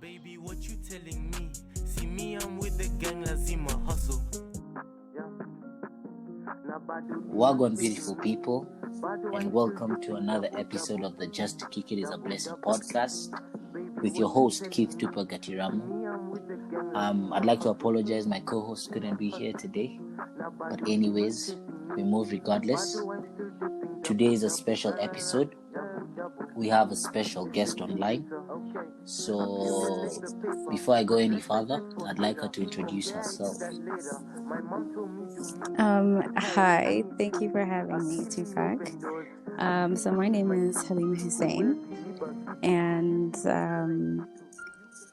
Baby, what you telling me? See me, I'm with the gang, lazima hustle. Wagwan, beautiful people, and welcome to another episode of the Just to Kick It is a Blessing podcast with your host, Keith Tupa Gatiramu. I'd like to apologize, my co-host couldn't be here today, but anyways, we move regardless. Today is a special episode. We have a special guest online. So before I go any further, I'd like her to introduce herself. Hi, thank you for having me, Tupac. So my name is Halima Hussein, and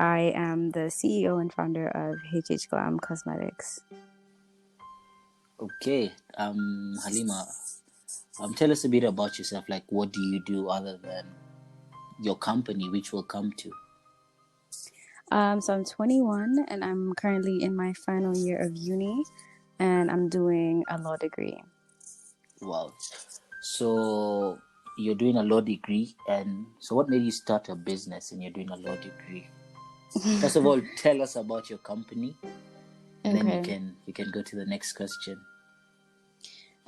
I am the CEO and founder of Glam Cosmetics. Okay, Halima, tell us a bit about yourself. Like, what do you do other than your company, which we'll come to? So I'm 21, and I'm currently in my final year of uni, and I'm doing a law degree. Wow. So you're doing a law degree, and so what made you start a business and you're doing a law degree? First of all, tell us about your company, and then you can go to the next question.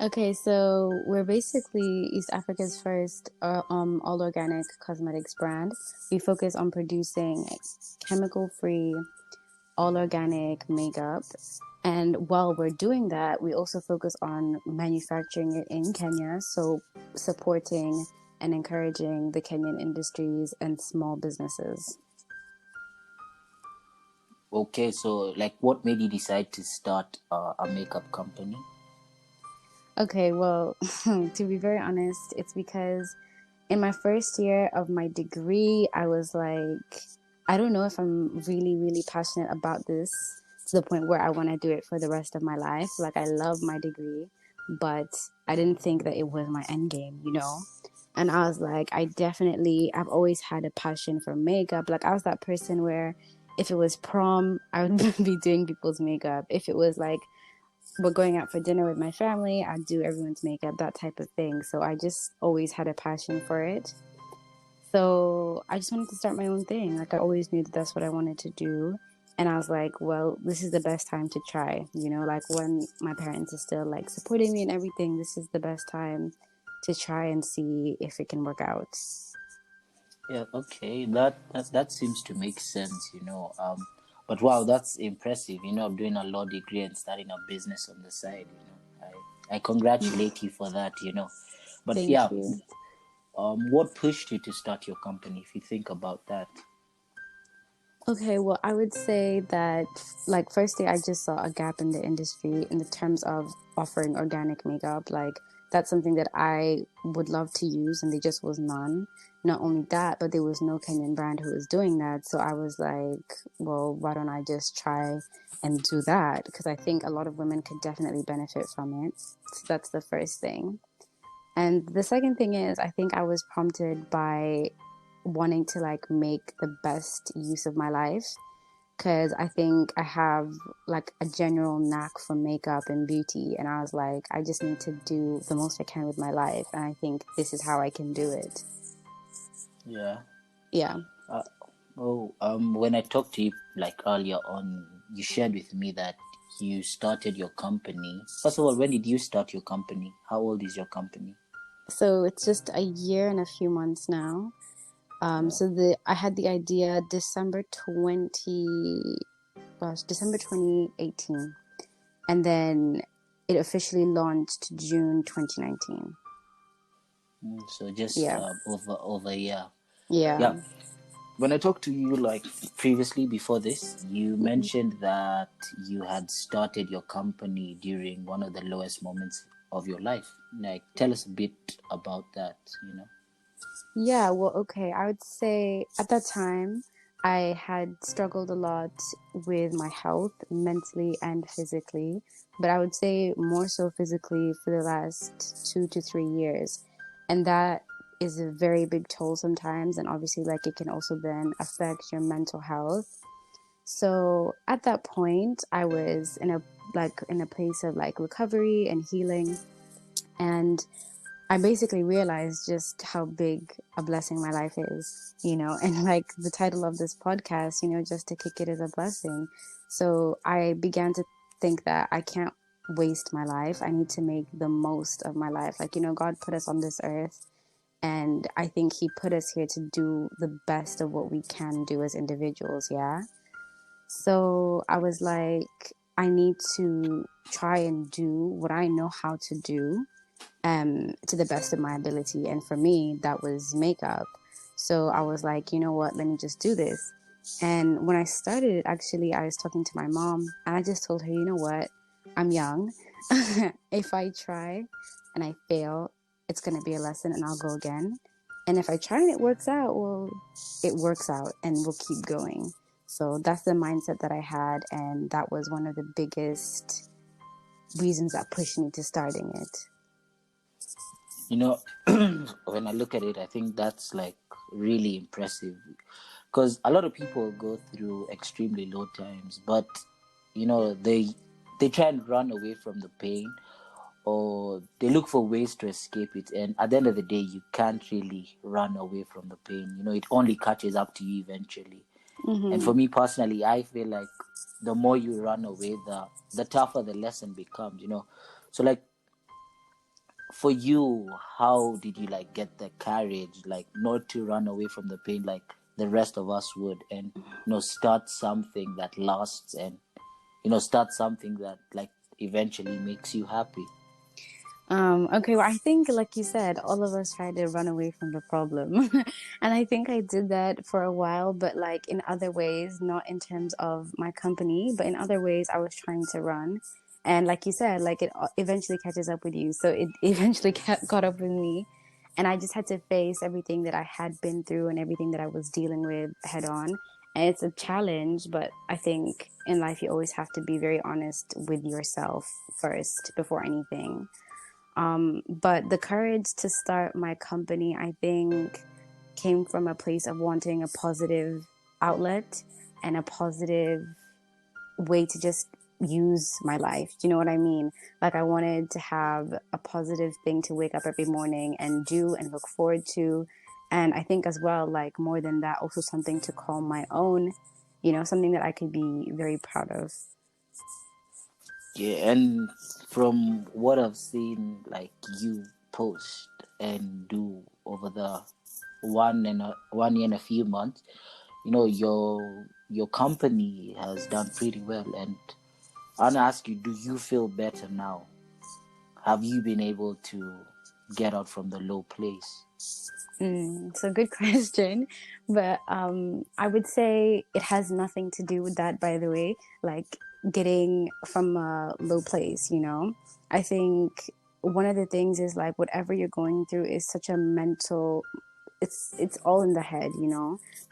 Okay, so we're basically East Africa's first all organic cosmetics brand. We focus on producing chemical-free, all organic makeup. And while we're doing that, we also focus on manufacturing it in Kenya, so supporting and encouraging the Kenyan industries and small businesses. Okay, so like what made you decide to start a makeup company? Okay, well, to be very honest, it's because in my first year of my degree, I was like, I don't know if I'm really, really passionate about this to the point where I want to do it for the rest of my life. Like, I love my degree, but I didn't think that it was my end game, you know? And I was like, I've always had a passion for makeup. Like, I was that person where if it was prom, I would be doing people's makeup. If it was like, we're going out for dinner with my family, I'd do everyone's makeup, that type of thing. So I just always had a passion for it. So I just wanted to start my own thing. Like, I always knew that that's what I wanted to do. And I was like, well, this is the best time to try. You know, like when my parents are still like supporting me and everything, this is the best time to try and see if it can work out. Yeah, okay. That seems to make sense, you know. But wow, that's impressive, you know, doing a law degree and starting a business on the side, you know. I congratulate you for that, you know. But Thank you. What pushed you to start your company, if you think about that? Okay, well, I would say that, like, firstly, I just saw a gap in the industry in the terms of offering organic makeup. Like, that's something that I would love to use, and there just was none. Not only that, but there was no Kenyan brand who was doing that. So I was like, well, why don't I just try and do that? Because I think a lot of women could definitely benefit from it. So that's the first thing. And the second thing is, I think I was prompted by wanting to like make the best use of my life, because I think I have like a general knack for makeup and beauty, and I was like, I just need to do the most I can with my life, and I think this is how I can do it. Yeah. When I talked to you like earlier on, you shared with me that you started your company. First of all, when did you start your company? How old is your company? So it's just a year and a few months now. I had the idea December 2018, and then it officially launched June 2019. So just over a year. Yeah. When I talked to you like previously before this, you mentioned that you had started your company during one of the lowest moments of your life. Like, tell us a bit about that, you know. Yeah, well, okay. I would say at that time, I had struggled a lot with my health, mentally and physically, but I would say more so physically for the last 2 to 3 years. And that is a very big toll sometimes. And obviously, like, it can also then affect your mental health. So at that point, I was in a place of like recovery and healing. And I basically realized just how big a blessing my life is, and like the title of this podcast, just to kick it is a blessing. So I began to think that I can't waste my life. I need to make the most of my life. Like, God put us on this earth, and I think He put us here to do the best of what we can do as individuals. Yeah. So I was like, I need to try and do what I know how to do to the best of my ability. And for me, that was makeup. So I was like, you know what, let me just do this. And when I started it, actually, I was talking to my mom and I just told her, you know what, I'm young. If I try and I fail, it's going to be a lesson and I'll go again. And if I try and it works out, well, it works out and we'll keep going. So that's the mindset that I had. And that was one of the biggest reasons that pushed me to starting it. You know, when I look at it, I think that's like really impressive, because a lot of people go through extremely low times, but they try and run away from the pain, or they look for ways to escape it, and at the end of the day you can't really run away from the pain. It only catches up to you eventually. And for me personally, I feel like the more you run away, the tougher the lesson becomes. So like, for you, how did you like get the courage like not to run away from the pain like the rest of us would, and start something that lasts, and start something that like eventually makes you happy? Okay, well, I think, like you said, all of us try to run away from the problem. And I think I did that for a while, but like in other ways, not in terms of my company, but in other ways, I was trying to run. And like you said, like it eventually catches up with you. So it eventually caught up with me. And I just had to face everything that I had been through and everything that I was dealing with head on. And it's a challenge, but I think in life, you always have to be very honest with yourself first before anything. But the courage to start my company, I think, came from a place of wanting a positive outlet and a positive way to just use my life. Do you know what I mean? Like, I wanted to have a positive thing to wake up every morning and do and look forward to. And I think as well, like, more than that, also something to call my own, something that I could be very proud of. Yeah, and from what I've seen, like you post and do over the 1 year and a few months, your company has done pretty well. And I want to ask you, do you feel better now? Have you been able to get out from the low place? It's a good question, but I would say it has nothing to do with that, by the way, like getting from a low place, I think one of the things is like whatever you're going through is such a mental, it's all in the head,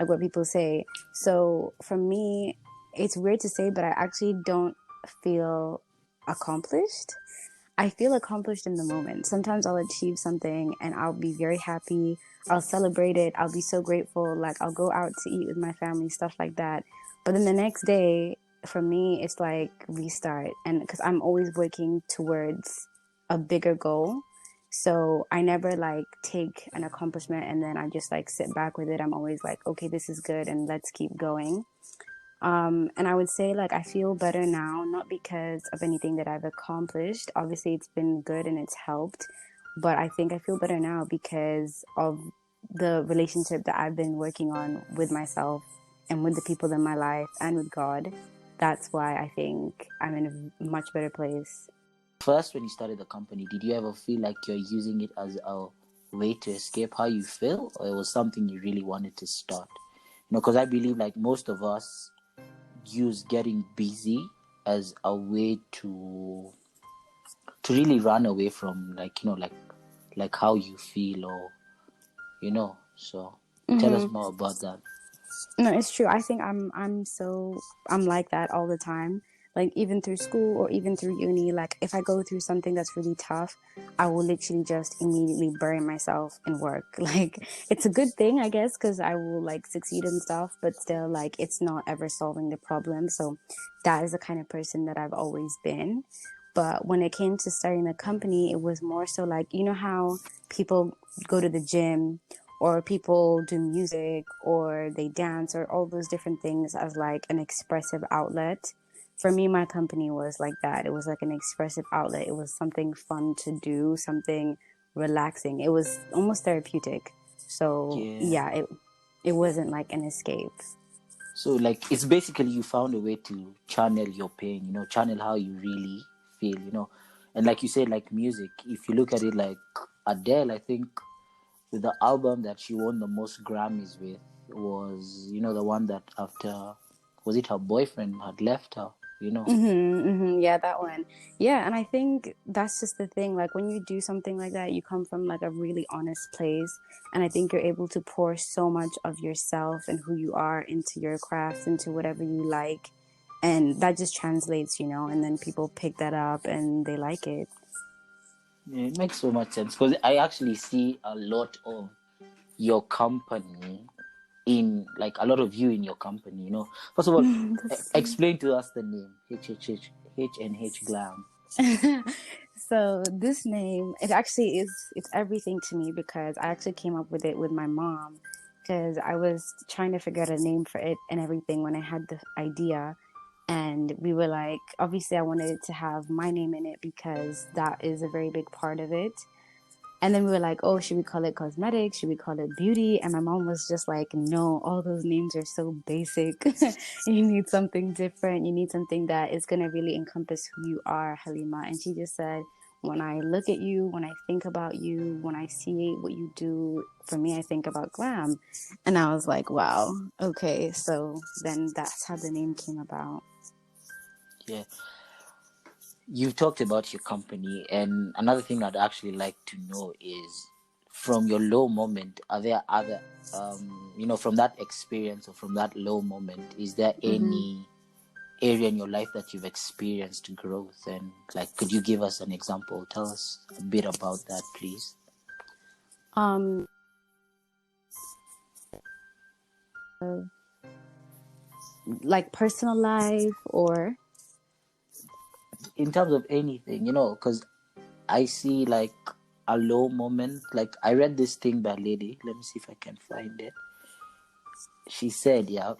like what people say. So for me, it's weird to say, but I actually don't feel accomplished. I feel accomplished in the moment. Sometimes I'll achieve something and I'll be very happy. I'll celebrate it. I'll be so grateful. Like, I'll go out to eat with my family, stuff like that. But then the next day, for me, it's like restart. And because I'm always working towards a bigger goal. So I never like take an accomplishment and then I just like sit back with it. I'm always like, okay, this is good and let's keep going. And I would say like I feel better now, not because of anything that I've accomplished. Obviously, it's been good and it's helped, but I think I feel better now because of the relationship that I've been working on with myself and with the people in my life and with God. That's why I think I'm in a much better place. First, when you started the company, did you ever feel like you're using it as a way to escape how you feel, or it was something you really wanted to start? Because I believe like most of us use getting busy as a way to really run away from like how you feel, or so tell us more about that. No, it's true. I think I'm like that all the time. Like even through school or even through uni, like if I go through something that's really tough, I will literally just immediately bury myself in work. Like it's a good thing, I guess, because I will like succeed and stuff, but still like it's not ever solving the problem. So that is the kind of person that I've always been. But when it came to starting the company, it was more so like, you know how people go to the gym or people do music or they dance or all those different things as like an expressive outlet. For me, my company was like that. It was like an expressive outlet. It was something fun to do, something relaxing. It was almost therapeutic. So Yeah. yeah, it wasn't like an escape. So like it's basically you found a way to channel your pain, channel how you really feel. And like you said, like music, if you look at it, like Adele, I think with the album that she won the most Grammys with was, the one that after, was it her boyfriend had left her. Yeah, that one. Yeah, and I think that's just the thing. Like when you do something like that, you come from like a really honest place, and I think you're able to pour so much of yourself and who you are into your craft, into whatever you like, and that just translates, and then people pick that up and they like it. Yeah, it makes so much sense because I actually see a lot of your company in, like, a lot of you in your company. First of all, explain to us the name H&H Glam. So this name, it actually it's everything to me because I actually came up with it with my mom because I was trying to figure out a name for it and everything when I had the idea. And we were like, obviously I wanted it to have my name in it because that is a very big part of it. And then we were like, oh, should we call it cosmetics? Should we call it beauty? And my mom was just like, no, all those names are so basic. You need something different. You need something that is going to really encompass who you are, Halima. And she just said, when I look at you, when I think about you, when I see what you do, for me, I think about Glam. And I was like, wow, okay. So then that's how the name came about. Yeah. You've talked about your company, and another thing I'd actually like to know is, from your low moment, are there other, from that experience or from that low moment, is there any area in your life that you've experienced growth? And like, could you give us an example? Tell us a bit about that, please. Like personal life or In terms of anything, because I see like a low moment. Like, I read this thing by a lady. Let me see if I can find it. She said, yeah,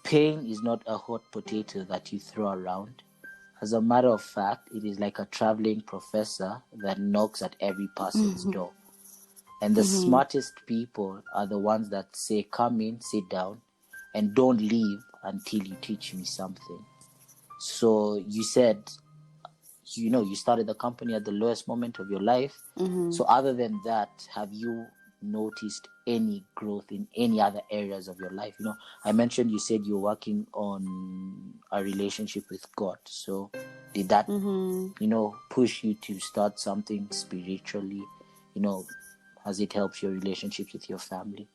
pain is not a hot potato that you throw around. As a matter of fact, it is like a traveling professor that knocks at every person's door. And the smartest people are the ones that say, come in, sit down, and don't leave until you teach me something. So you said, you started the company at the lowest moment of your life. So other than that, have you noticed any growth in any other areas of your life? I mentioned, you said you're working on a relationship with God. So did that, push you to start something spiritually? Has it helped your relationships with your family?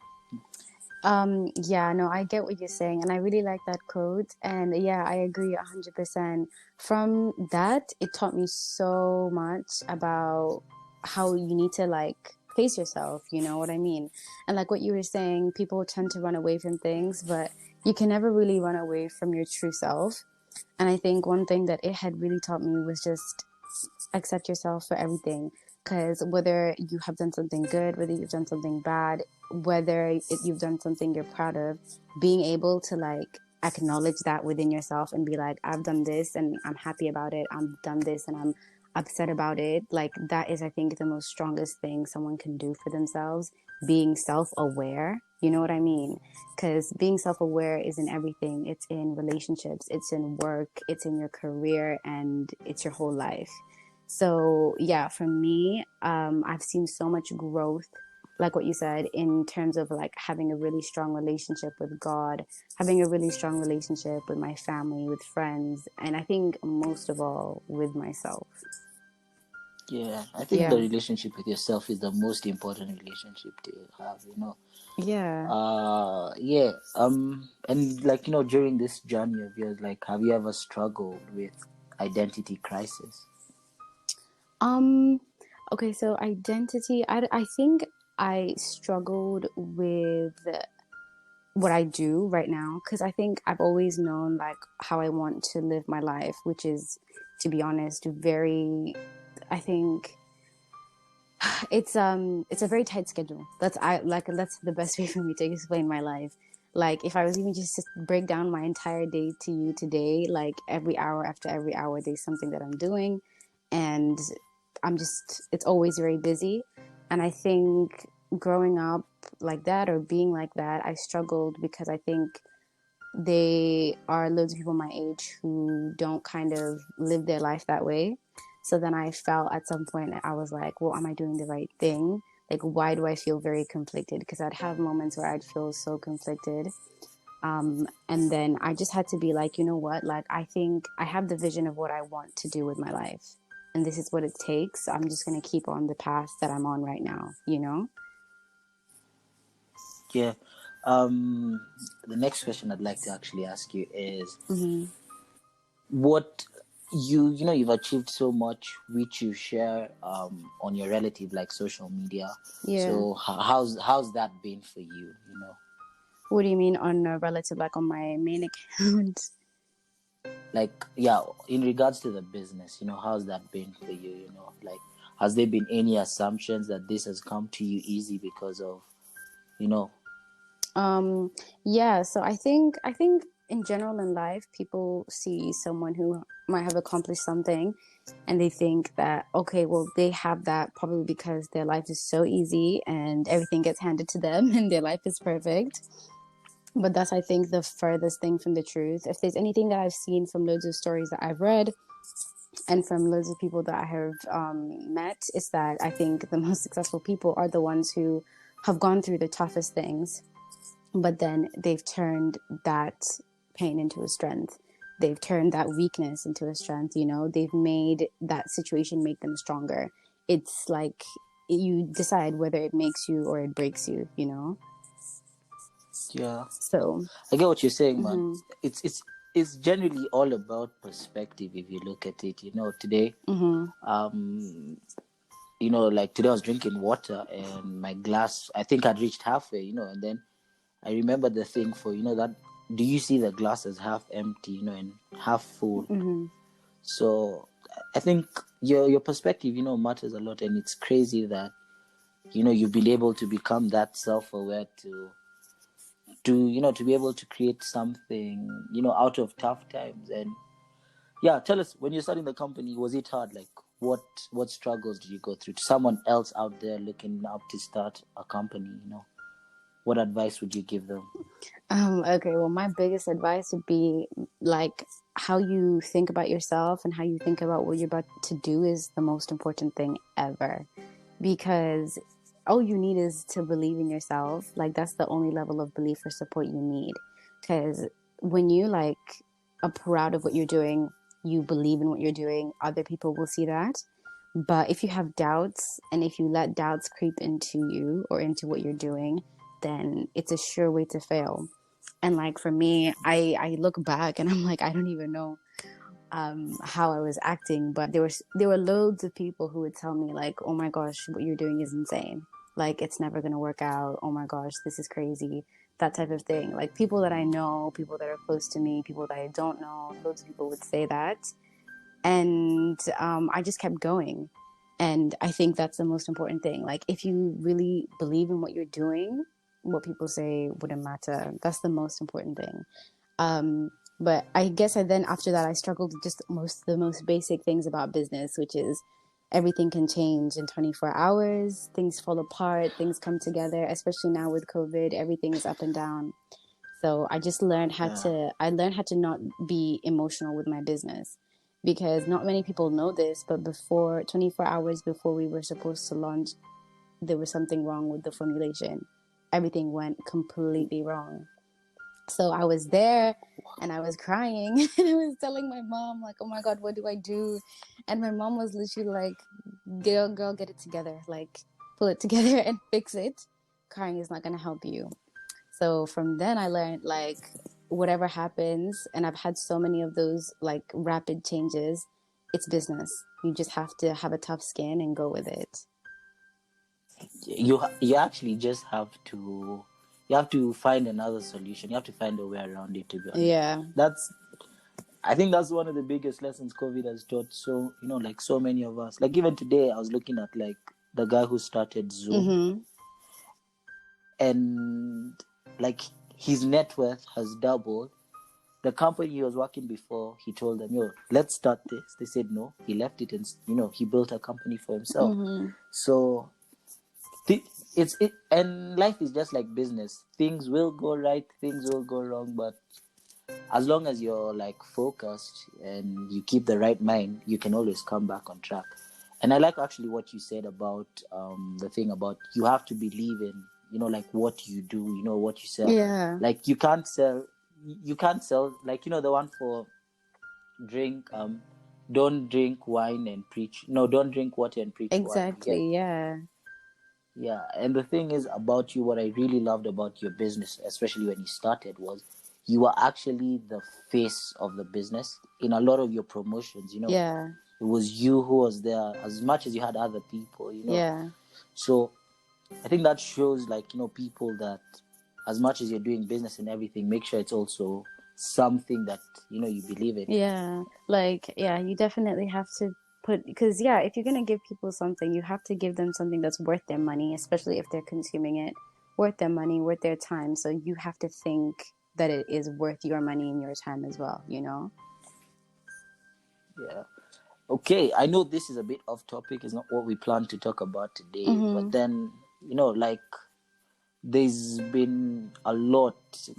Yeah, no, I get what you're saying, and I really like that quote. And yeah, I agree 100%. From that, it taught me so much about how you need to like face yourself, you know what I mean? And like what you were saying, people tend to run away from things, but you can never really run away from your true self. And I think one thing that it had really taught me was just accept yourself for everything. Because whether you have done something good, whether you've done something bad, whether you've done something you're proud of, being able to like acknowledge that within yourself and be like, I've done this and I'm happy about it. I've done this and I'm upset about it. Like that is, I think, the most strongest thing someone can do for themselves. Being self-aware, you know what I mean? Because being self-aware is in everything. It's in relationships, it's in work, it's in your career, and it's your whole life. So yeah, for me, I've seen so much growth, like what you said, in terms of like having a really strong relationship with God, having a really strong relationship with my family, with friends, and I think most of all with myself. Yeah, I think the relationship with yourself is the most important relationship to have. Yeah. Yeah. And like, during this journey of yours, like, have you ever struggled with identity crisis? Okay, so identity, I think I struggled with what I do right now, because I think I've always known like how I want to live my life, which is, to be honest, very, I think it's a very tight schedule. That's the best way for me to explain my life. Like if I was even just to break down my entire day to you today, like every hour after every hour there's something that I'm doing, and it's always very busy. And I think growing up like that or being like that, I struggled because I think they are loads of people my age who don't kind of live their life that way. So then I felt at some point, I was like, well, am I doing the right thing? Like, why do I feel very conflicted? Because I'd have moments where I'd feel so conflicted. And then I just had to be like, you know what? Like, I think I have the vision of what I want to do with my life. And this is what it takes. So I'm just going to keep on the path that I'm on right now, you know? Yeah. The next question I'd like to actually ask you is, what you've achieved so much, which you share on your relative, like social media. Yeah. So how's that been for you? What do you mean on a relative, like on my main account? Like, yeah, in regards to the business, how's that been for you? Like, has there been any assumptions that this has come to you easy because of, Yeah, so I think in general in life, people see someone who might have accomplished something and they think that, okay, well, they have that probably because their life is so easy and everything gets handed to them and their life is perfect. But that's, I think, the furthest thing from the truth. If there's anything that I've seen from loads of stories that I've read and from loads of people that I have met, is that I think the most successful people are the ones who have gone through the toughest things, but then they've turned that pain into a strength. They've turned that weakness into a strength, they've made that situation make them stronger. It's like you decide whether it makes you or it breaks you, Yeah. So I get what you're saying, man. It's generally all about perspective if you look at it. Today, like today I was drinking water and my glass, I think I'd reached halfway, and then I remember the thing for, that, do you see the glass as half empty, and half full? So I think your perspective, matters a lot, and it's crazy that, you've been able to become that self-aware to be able to create something, out of tough times. And yeah, tell us, when you're starting the company, was it hard? Like, what struggles did you go through? To someone else out there looking up to start a company, what advice would you give them? Okay, well, my biggest advice would be like how you think about yourself and how you think about what you're about to do is the most important thing ever. Because all you need is to believe in yourself. Like, that's the only level of belief or support you need. Because when you like are proud of what you're doing, you believe in what you're doing, other people will see that. But if you have doubts and if you let doubts creep into you or into what you're doing, then it's a sure way to fail. And like for me, I look back and I'm like, I don't even know how I was acting, but there were loads of people who would tell me like, oh my gosh, what you're doing is insane. Like, it's never gonna work out. Oh my gosh, this is crazy. That type of thing. Like, people that I know, people that are close to me, people that I don't know, loads of people would say that. And I just kept going. And I think that's the most important thing. Like, if you really believe in what you're doing, what people say wouldn't matter. That's the most important thing. But I guess then after that, I struggled with just the most basic things about business, which is everything can change in 24 hours. Things fall apart. Things come together, especially now with COVID. Everything is up and down. So I just learned I learned how to not be emotional with my business, because not many people know this, but 24 hours before we were supposed to launch, there was something wrong with the formulation. Everything went completely wrong. So I was there and I was crying and I was telling my mom, like, oh my God, what do I do? And my mom was literally like, girl, get it together. Like, pull it together and fix it. Crying is not going to help you. So from then I learned, like, whatever happens, and I've had so many of those like rapid changes, it's business. You just have to have a tough skin and go with it. You actually just have to you have to find another solution. You have to find a way around it, to be honest. Yeah. I think that's one of the biggest lessons COVID has taught. So, like so many of us. Like even today, I was looking at like the guy who started Zoom, Mm-hmm. and like his net worth has doubled. The company he was working before, he told them, "Yo, let's start this." They said no. He left it, and he built a company for himself. Mm-hmm. So and life is just like business. Things will go right, things will go wrong, but as long as you're like focused and you keep the right mind, you can always come back on track. And I like actually what you said about the thing about you have to believe in like what you do, what you sell. Yeah. Like you can't sell like the one for drink don't drink wine and preach. No, don't drink water and preach wine. Exactly. Yeah. Yeah, and the thing is about you, what I really loved about your business, especially when you started, was you were actually the face of the business in a lot of your promotions. Yeah. It was you who was there as much as you had other people. Yeah. So I think that shows people that as much as you're doing business and everything, make sure it's also something that you believe in. Yeah. Like, yeah, you definitely have to because if you're gonna give people something, you have to give them something that's worth their money, especially if they're consuming it, worth their money, worth their time. So you have to think that it is worth your money and your time as well. Yeah. Okay, I know this is a bit off topic. It's not what we plan to talk about today. Mm-hmm. But then, there's been a lot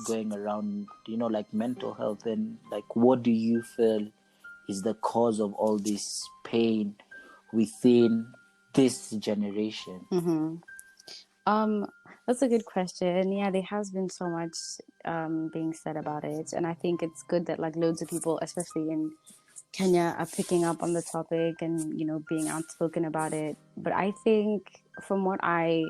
going around, like mental health, and like what do you feel is the cause of all this pain within this generation? Mm-hmm. That's a good question. Yeah, there has been so much being said about it, and I think it's good that like loads of people, especially in Kenya, are picking up on the topic and being outspoken about it. But I think from what I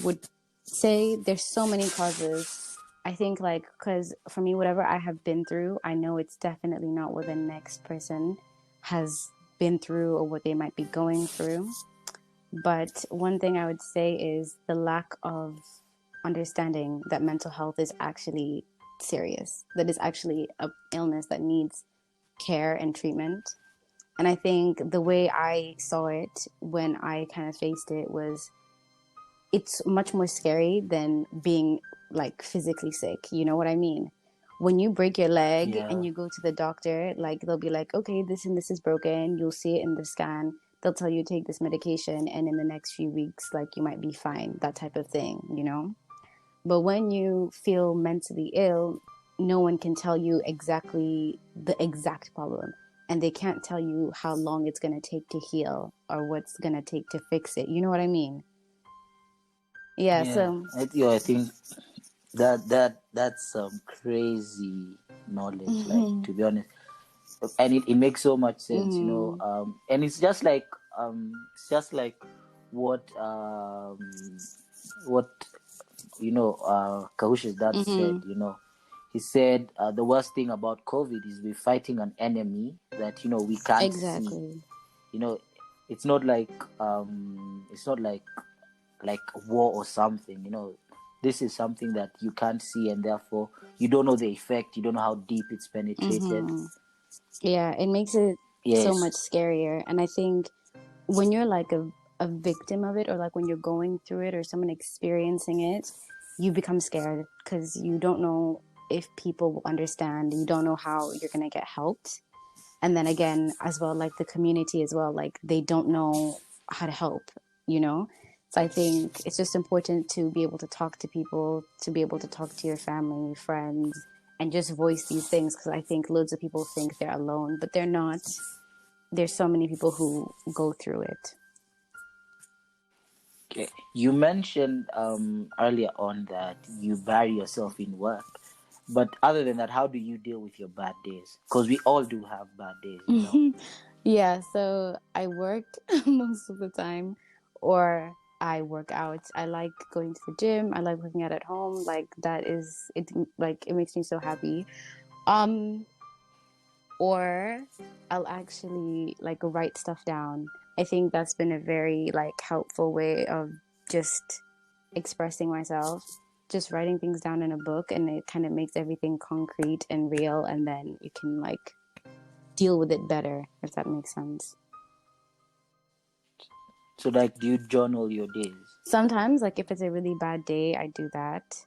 would say, there's so many causes. I think like because for me, whatever I have been through, I know it's definitely not what the next person has been through or what they might be going through. But one thing I would say is the lack of understanding that mental health is actually serious, that is actually an illness that needs care and treatment. And I think the way I saw it when I kind of faced it was it's much more scary than being like physically sick. You know what I mean? When you break your leg and you go to the doctor, like they'll be like, okay, this and this is broken. You'll see it in the scan. They'll tell you take this medication, and in the next few weeks, like you might be fine, that type of thing. But when you feel mentally ill, no one can tell you exactly the exact problem. And they can't tell you how long it's going to take to heal or what's going to take to fix it. You know what I mean? Yeah, so I think that's some crazy knowledge, like, to be honest. And it makes so much sense, and it's just like what Kahusha's dad said. He said the worst thing about COVID is we're fighting an enemy that we can't see. It's not like a war or something. This is something that you can't see, and therefore you don't know the effect. You don't know how deep it's penetrated. Yeah, it makes it so much scarier. And I think when you're like a victim of it, or like when you're going through it, or someone experiencing it, you become scared because you don't know if people will understand. You don't know how you're going to get helped. And then again, as well, like the community as well, like they don't know how to help. So I think it's just important to be able to talk to people, to be able to talk to your family, friends, and just voice these things, because I think loads of people think they're alone, but they're not. There's so many people who go through it. Okay. You mentioned earlier on that you bury yourself in work. But other than that, how do you deal with your bad days? Because we all do have bad days, Yeah, so I work most of the time, or I work out. I like going to the gym. I like working out at home. Like that is it. Like it makes me so happy. Or I'll actually like write stuff down. I think that's been a very like helpful way of just expressing myself. just writing things down in a book, and it kind of makes everything concrete and real, and then you can like deal with it better, if that makes sense. So, like, do you journal your days? Sometimes, like if it's a really bad day, I do that.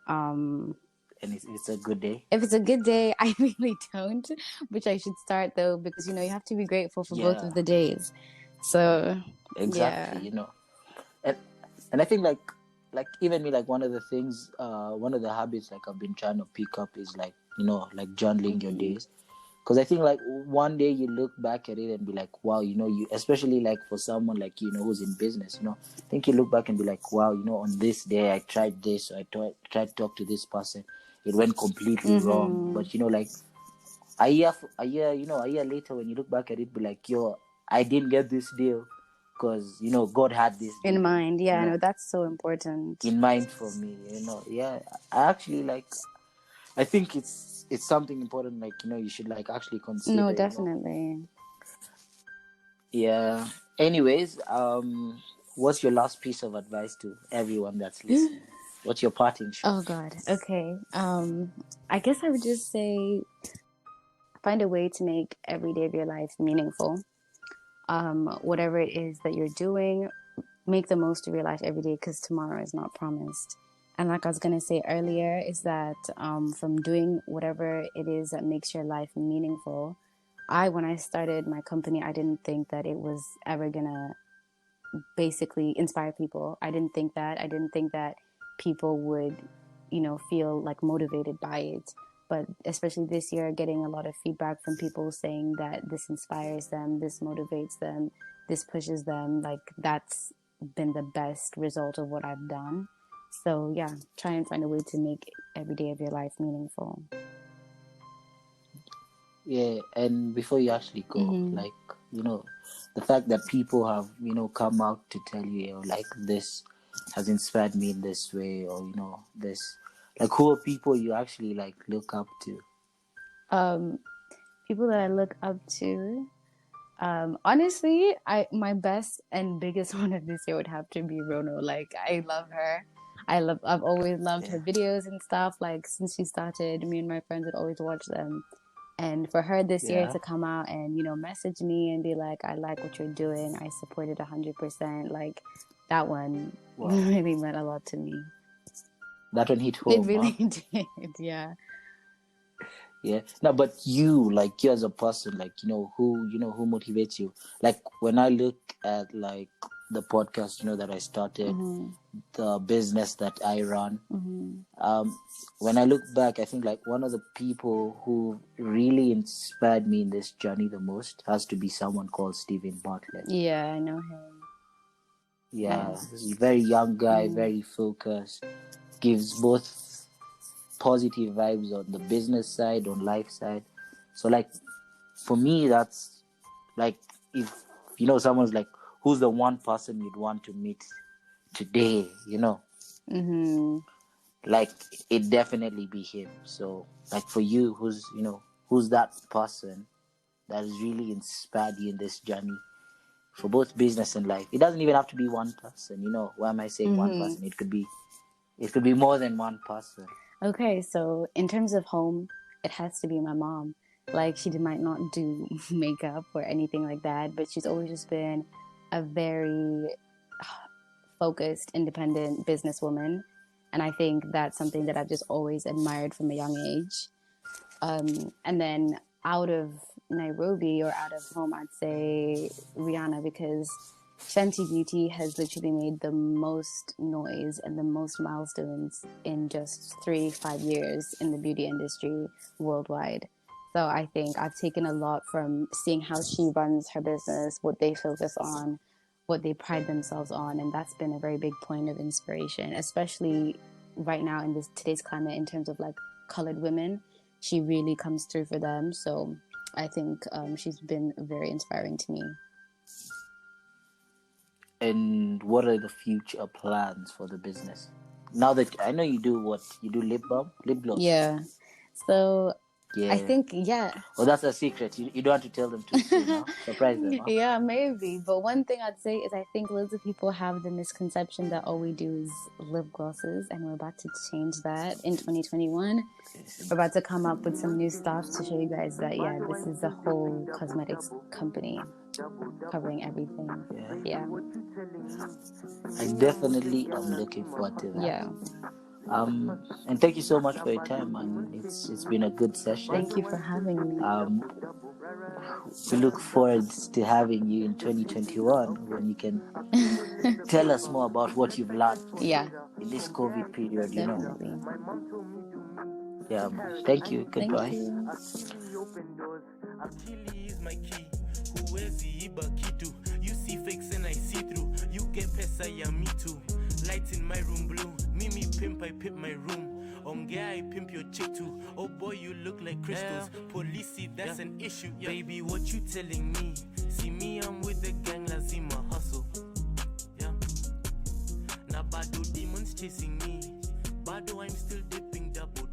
And it's a good day? If it's a good day, I really don't, which I should start though, because you have to be grateful for both Yeah, of the days. So exactly. yeah. And I think like even me, like one of the things, one of the habits like I've been trying to pick up is like like journaling your days. Because I think like one day you look back at it and be like, wow, you, especially like for someone like who's in business, I think you look back and be like, wow, on this day I tried this, or tried to talk to this person, it went completely wrong. But like a year later, when you look back at it, be like, yo, I didn't get this deal because God had this In deal, mind, yeah, I know that's so important. in mind for me. Yeah, I actually I think it's something important. Like you should like actually consider. No, definitely. Yeah. Anyways, what's your last piece of advice to everyone that's listening? What's your parting shot? Oh God. Okay. I guess I would just say find a way to make every day of your life meaningful. Whatever it is that you're doing, make the most of your life every day, because tomorrow is not promised. And like I was going to say earlier, is that from doing whatever it is that makes your life meaningful, when I started my company, I didn't think that it was ever going to basically inspire people. I didn't think that people would, feel like motivated by it. But especially this year, getting a lot of feedback from people saying that this inspires them, this motivates them, this pushes them. Like that's been the best result of what I've done. So yeah, try and find a way to make every day of your life meaningful. Yeah, and before you actually go, like the fact that people have come out to tell you, like this has inspired me in this way, or this, like who are people you actually like look up to? People that I look up to, honestly, my best and biggest one of this year would have to be Rono. Like I love her. I've always loved her videos and stuff. Like since she started, me and my friends would always watch them. And for her this year to come out and message me and be like, I like what you're doing, I support it 100%. Like that one really meant a lot to me. That one hit home. It really did, yeah. Yeah. No, but you, like you as a person, like who motivates you. Like when I look at like the podcast, that I started, the business that I run. When I look back, I think like one of the people who really inspired me in this journey the most has to be someone called Stephen Bartlett. Yeah, I know him. Yeah, he's a very young guy, very focused, gives both positive vibes on the business side, on life side. So like for me, that's like if someone's like, who's the one person you'd want to meet today, like it definitely be him. So like for you, who's that person that has really inspired you in this journey for both business and life? It doesn't even have to be one person. Why am I saying one person? It could be more than one person. Okay, so in terms of home, it has to be my mom. Like she might not do makeup or anything like that, but she's always just been a very focused, independent businesswoman. And I think that's something that I've just always admired from a young age. And then out of Nairobi or out of home, I'd say Rihanna, because Fenty Beauty has literally made the most noise and the most milestones in just 3-5 years in the beauty industry worldwide. So I think I've taken a lot from seeing how she runs her business, what they focus on, what they pride themselves on, and that's been a very big point of inspiration, especially right now in today's climate in terms of like colored women. She really comes through for them. So I think she's been very inspiring to me. And what are the future plans for the business? Now that I know you do lip balm, lip gloss. Yeah. So Yeah. I think, yeah. Oh, that's a secret. You don't have to tell them too soon, huh? Surprise them, huh? Yeah, maybe. But one thing I'd say is I think loads of people have the misconception that all we do is lip glosses, and we're about to change that in 2021. We're about to come up with some new stuff to show you guys that, yeah, this is a whole cosmetics company covering everything. Yeah. I definitely am looking forward to that. Yeah. And thank you so much for your time, and it's been a good session. Thank you for having me. We look forward to having you in 2021 when you can tell us more about what you've learned. Yeah. In this COVID period, Definitely. Yeah. Thank you. Goodbye. Thank you. Achilles is my key. Who is he? Kitu. You see fakes and I see through. You get pesa, yeah, me too. Lights in my room blue. Mimi pimp, I pimp my room. I pimp your chick too. Oh boy, you look like crystals. Police see that's an issue. Baby, what you telling me? See me, I'm with the gang, lazima hustle. Yeah. Now bado demons chasing me. Bado I'm still dipping double.